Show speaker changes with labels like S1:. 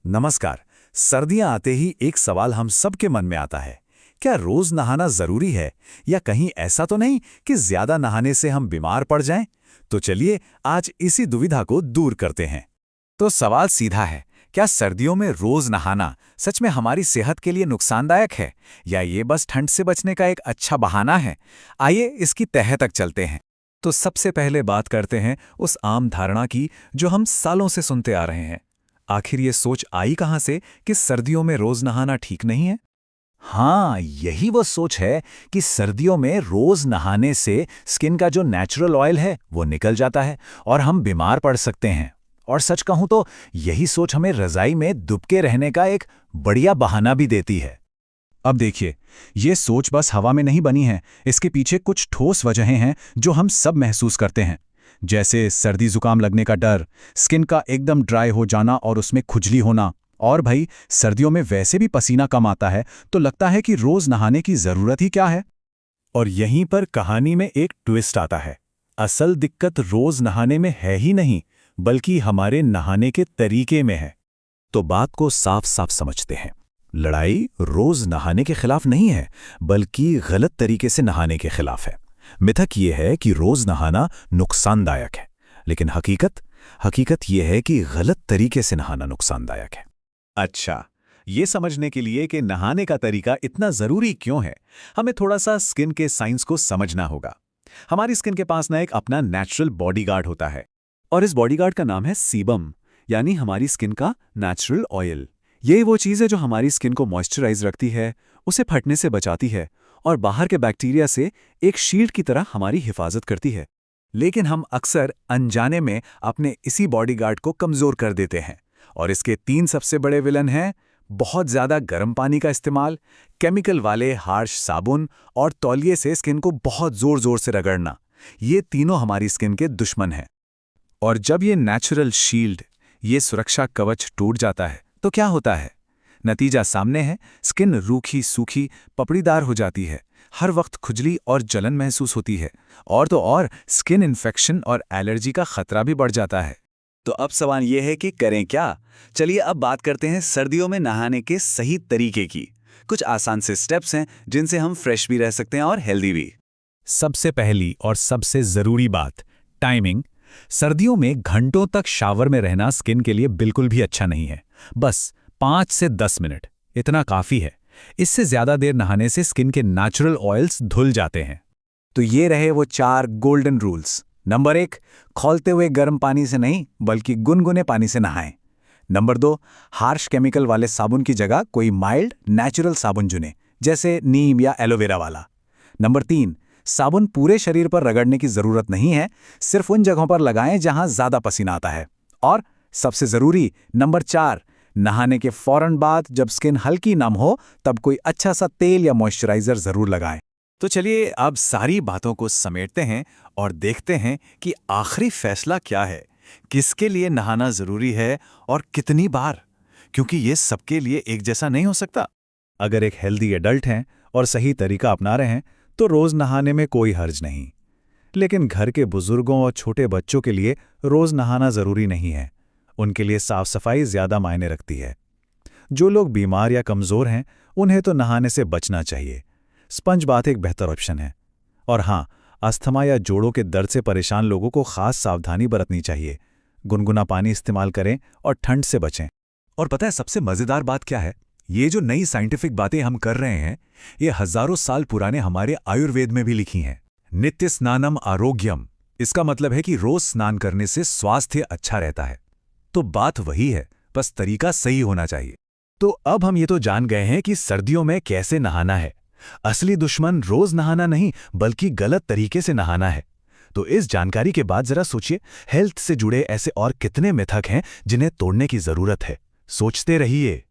S1: नमस्कार। सर्दियां आते ही एक सवाल हम सबके मन में आता है। क्या रोज नहाना जरूरी है या कहीं ऐसा तो नहीं कि ज्यादा नहाने से हम बीमार पड़ जाएं? तो चलिए आज इसी दुविधा को दूर करते हैं।
S2: तो सवाल सीधा है, क्या सर्दियों में रोज नहाना सच में हमारी सेहत के लिए नुकसानदायक है या ये बस ठंड से बचने का एक अच्छा बहाना है? आइए इसकी तह तक चलते हैं। तो सबसे पहले बात करते हैं उस आम धारणा की जो हम सालों से सुनते आ रहे हैं। आखिर ये सोच आई कहाँ से कि सर्दियों में रोज नहाना ठीक नहीं है?
S1: हाँ, यही वो सोच है कि सर्दियों में रोज नहाने से स्किन का जो नेचुरल ऑयल है वो निकल जाता है और हम बीमार पड़ सकते हैं। और सच कहूं तो यही सोच हमें रजाई में दुबके रहने का एक बढ़िया बहाना भी देती है।
S3: अब देखिए, ये सोच बस हवा में नहीं बनी है। इसके पीछे कुछ ठोस वजहें हैं जो हम सब महसूस करते हैं, जैसे सर्दी जुकाम लगने का डर, स्किन का एकदम ड्राई हो जाना और उसमें खुजली होना। और भाई, सर्दियों में वैसे भी पसीना कम आता है, तो लगता है कि रोज नहाने की जरूरत ही क्या है।
S1: और यहीं पर कहानी में एक ट्विस्ट आता है। असल दिक्कत रोज नहाने में है ही नहीं, बल्कि हमारे नहाने के तरीके में है। तो बात को साफ साफ समझते हैं। लड़ाई रोज नहाने के खिलाफ नहीं है, बल्कि गलत तरीके से नहाने के खिलाफ है। मिथक ये है कि रोज नहाना नुकसानदायक है, लेकिन हकीकत ये है कि गलत तरीके से नहाना नुकसानदायक है। अच्छा, ये समझने के लिए कि नहाने का तरीका इतना जरूरी क्यों है, हमें थोड़ा सा स्किन के साइंस को समझना होगा। हमारी स्किन के पास ना एक अपना नेचुरल बॉडीगार्ड होता है, और इस बॉडीगार्ड का नाम है सीबम, यानी हमारी स्किन का नेचुरल ऑयल। ये वो चीज़ है जो हमारी स्किन को मॉइस्चराइज रखती है, उसे फटने से बचाती है और बाहर के बैक्टीरिया से एक शील्ड की तरह हमारी हिफाजत करती है। लेकिन हम अक्सर अनजाने में अपने इसी बॉडीगार्ड को कमज़ोर कर देते हैं, और इसके 3 सबसे बड़े विलन हैं: बहुत ज़्यादा गर्म पानी का इस्तेमाल, केमिकल वाले हार्श साबुन और तौलिए से स्किन को बहुत ज़ोर ज़ोर से रगड़ना। ये तीनों हमारी स्किन के दुश्मन हैं। और जब ये नेचुरल शील्ड, ये सुरक्षा कवच टूट जाता है तो क्या होता है? नतीजा सामने है। स्किन रूखी सूखी पपड़ीदार हो जाती है, हर वक्त खुजली और जलन महसूस होती है, और तो और स्किन इन्फेक्शन और एलर्जी का खतरा भी बढ़ जाता है। तो अब सवाल यह है कि करें क्या? चलिए अब बात करते हैं सर्दियों में नहाने के सही तरीके की। कुछ आसान से स्टेप्स हैं जिनसे हम फ्रेश भी रह सकते हैं और हेल्दी भी।
S3: सबसे पहली और सबसे जरूरी बात, टाइमिंग। सर्दियों में घंटों तक शावर में रहना स्किन के लिए बिल्कुल भी अच्छा नहीं है। बस 5 से 10 मिनट इतना काफी है। इससे ज्यादा देर नहाने से स्किन के नेचुरल ऑयल्स धुल जाते हैं।
S2: तो ये रहे वो 4 गोल्डन रूल्स। नंबर 1, खौलते हुए गर्म पानी से नहीं बल्कि गुनगुने पानी से नहाएं। नंबर 2, हार्श केमिकल वाले साबुन की जगह कोई माइल्ड नेचुरल साबुन चुनें, जैसे नीम या एलोवेरा वाला। नंबर 3, साबुन पूरे शरीर पर रगड़ने की जरूरत नहीं है, सिर्फ उन जगहों पर लगाएं जहां ज्यादा पसीना आता है। और सबसे जरूरी नंबर 4, नहाने के फौरन बाद जब स्किन हल्की नम हो तब कोई अच्छा सा तेल या मॉइस्चराइजर जरूर लगाएं।
S1: तो चलिए अब सारी बातों को समेटते हैं और देखते हैं कि आखिरी फैसला क्या है, किसके लिए नहाना जरूरी है और कितनी बार, क्योंकि ये सबके लिए एक जैसा नहीं हो सकता।
S3: अगर एक हेल्दी एडल्ट हैं और सही तरीका अपना रहे हैं तो रोज नहाने में कोई हर्ज नहीं, लेकिन घर के बुजुर्गों और छोटे बच्चों के लिए रोज नहाना जरूरी नहीं है। उनके लिए साफ सफाई ज्यादा मायने रखती है। जो लोग बीमार या कमजोर हैं उन्हें तो नहाने से बचना चाहिए। स्पंज बाथ एक बेहतर ऑप्शन है। और हाँ, अस्थमा या जोड़ों के दर्द से परेशान लोगों को खास सावधानी बरतनी चाहिए। गुनगुना पानी इस्तेमाल करें और ठंड से बचें।
S1: और पता है सबसे मजेदार बात क्या है? ये जो नई साइंटिफिक बातें हम कर रहे हैं, ये हजारों साल पुराने हमारे आयुर्वेद में भी लिखी हैं। नित्य स्नानम आरोग्यम, इसका मतलब है कि रोज स्नान करने से स्वास्थ्य अच्छा रहता है। तो बात वही है, बस तरीका सही होना चाहिए। तो अब हम ये तो जान गए हैं कि सर्दियों में कैसे नहाना है। असली दुश्मन रोज नहाना नहीं बल्कि गलत तरीके से नहाना है। तो इस जानकारी के बाद जरा सोचिए, हेल्थ से जुड़े ऐसे और कितने मिथक हैं जिन्हें तोड़ने की जरूरत है। सोचते रहिए।